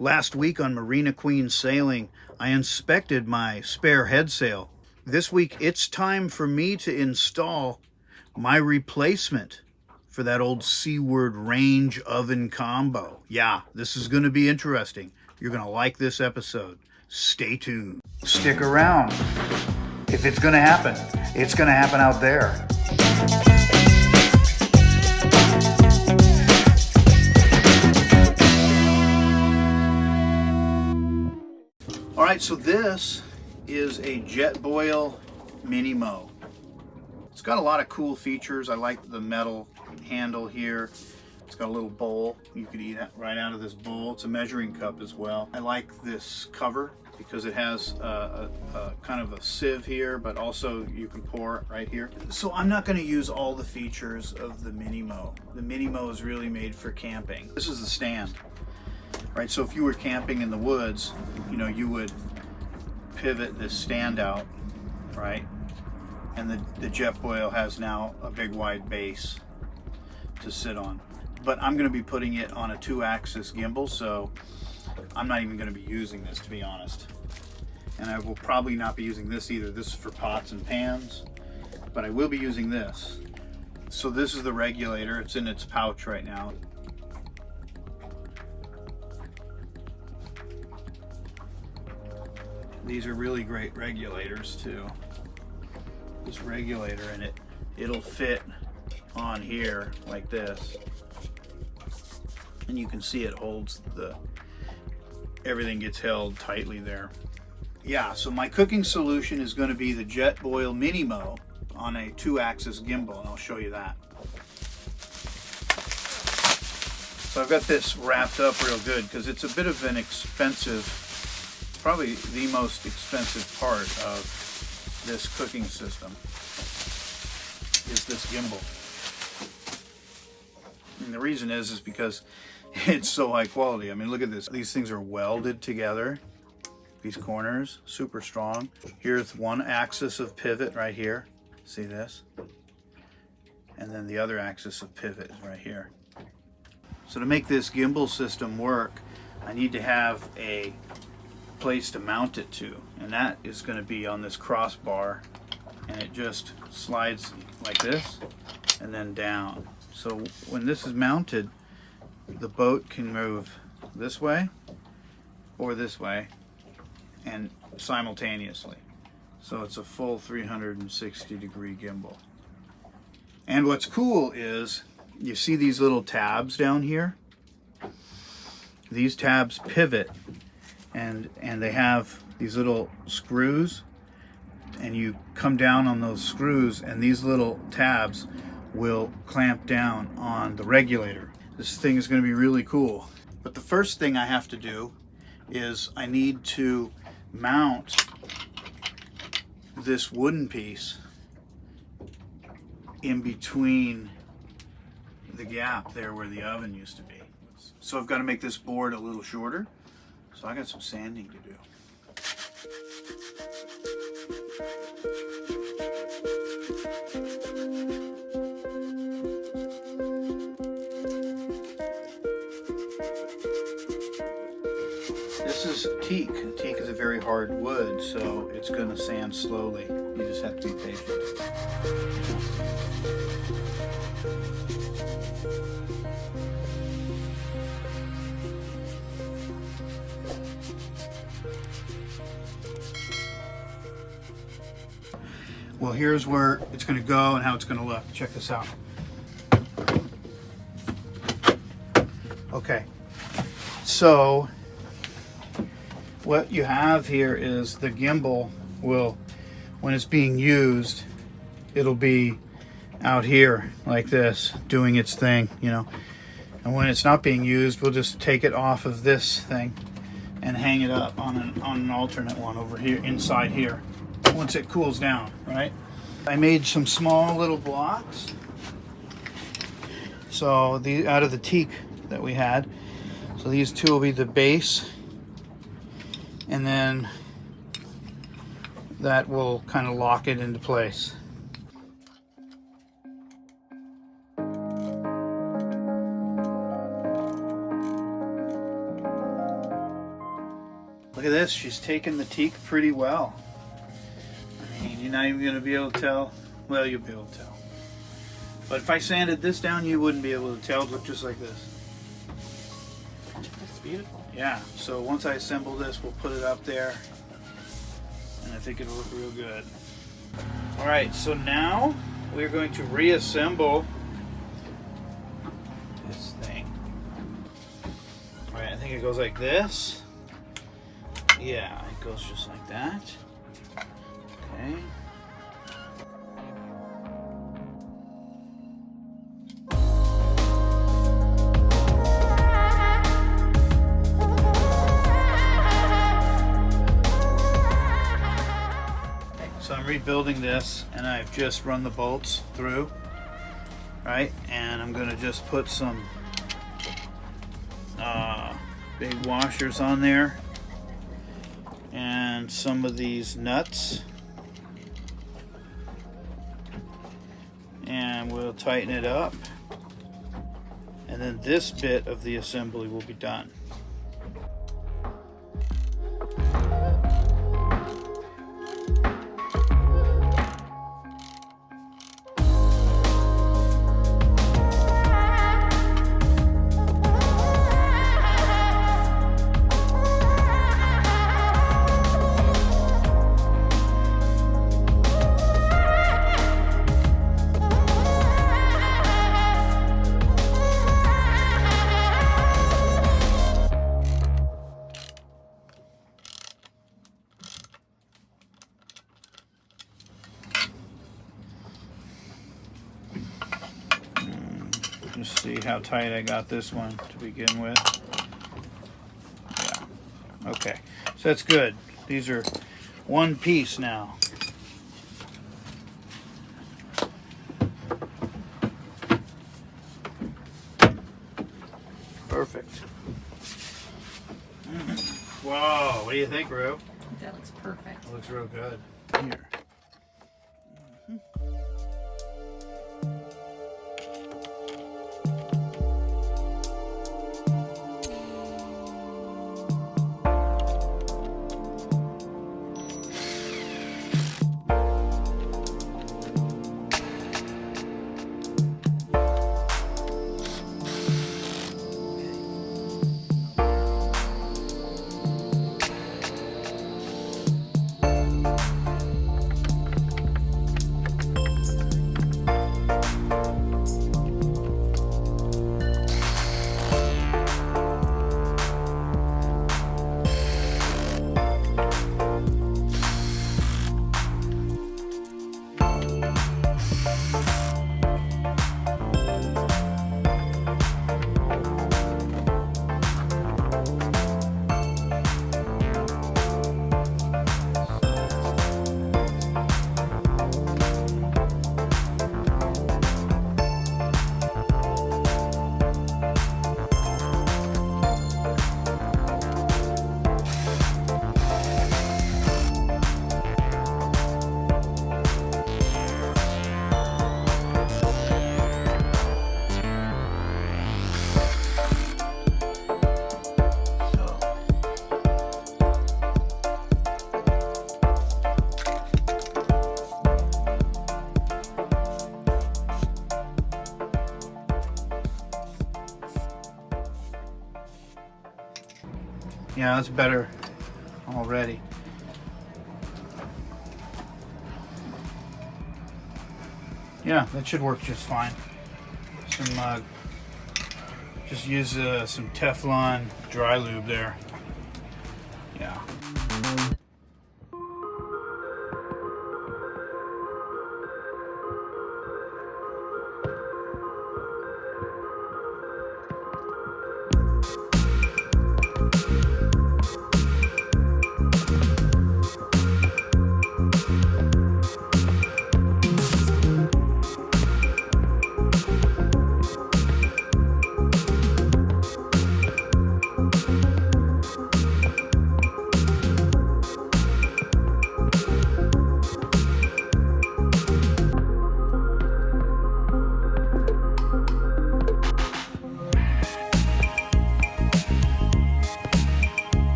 Last week on Marina Queen Sailing, I inspected my spare head sail. This week, it's time for me to install my replacement for that old Seaward range oven combo. Yeah, this is going to be interesting. You're going to like this episode. Stay tuned. Stick around. If it's going to happen, it's going to happen out there. All right, so this is a Jetboil Minimo. It's got a lot of cool features. I like the metal handle here. It's got a little bowl. You could eat right out of this bowl. It's a measuring cup as well. I like this cover because it has a kind of a sieve here, but also you can pour it right here. So I'm not going to use all the features of the Minimo. The Minimo is really made for camping. This is the stand. Right, so if you were camping in the woods, you know, you would pivot this stand out, right? And the Jetboil has now a big wide base to sit on. But I'm going to be putting it on a 2-axis gimbal, so I'm not even going to be using this, to be honest. And I will probably not be using this either. This is for pots and pans, but I will be using this. So this is the regulator. It's in its pouch right now. These are really great regulators too. This regulator and it'll fit on here like this. And you can see it holds everything gets held tightly there. Yeah, so my cooking solution is going to be the Jetboil Minimo on a 2-axis gimbal, and I'll show you that. So I've got this wrapped up real good because it's a bit of an expensive, probably the most expensive part of this cooking system is this gimbal. And the reason is because it's so high quality. I mean, look at this. These things are welded together. These corners, super strong. Here's one axis of pivot right here. See this? And then the other axis of pivot is right here. So to make this gimbal system work, I need to have a place to mount it to, and that is going to be on this crossbar, and it just slides like this and then down. So when this is mounted, the boat can move this way or this way and simultaneously. So it's a full 360-degree gimbal. And what's cool is you see these little tabs down here? These tabs pivot and they have these little screws, and you come down on those screws and these little tabs will clamp down on the regulator. This thing is going to be really cool. But the first thing I have to do is I need to mount this wooden piece in between the gap there where the oven used to be. So I've got to make this board a little shorter. So I got some sanding to do. This is teak. Teak is a very hard wood, so it's going to sand slowly. You just have to be patient. Well, here's where it's going to go and how it's going to look. Check this out. Okay, so what you have here is the gimbal will, when it's being used, it'll be out here like this, doing its thing, you know. And when it's not being used, we'll just take it off of this thing and hang it up on an alternate one over here, inside here, once it cools down, right? I made some small little blocks. So out of the teak that we had. So these two will be the base, and then that will kind of lock it into place. Look at this, she's taken the teak pretty well. I mean, you're not even going to be able to tell. Well, you'll be able to tell. But if I sanded this down, you wouldn't be able to tell. It looked just like this. That's beautiful. Yeah, so once I assemble this, we'll put it up there. And I think it'll look real good. Alright, so now we're going to reassemble this thing. Alright, I think it goes like this. Yeah, it goes just like that. Okay. So I'm rebuilding this, and I've just run the bolts through, right? And I'm gonna just put some big washers on there, and some of these nuts, and we'll tighten it up, and then this bit of the assembly will be done. Just see how tight I got this one to begin with. Yeah. Okay. So that's good. These are one piece now. Perfect. Whoa. What do you think, Rue? That looks perfect. It looks real good. Here. Yeah, that's better already. Yeah, that should work just fine. Some just use some Teflon dry lube there. Yeah.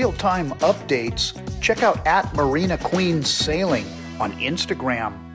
real-time updates, check out @Marina Queen Sailing on Instagram.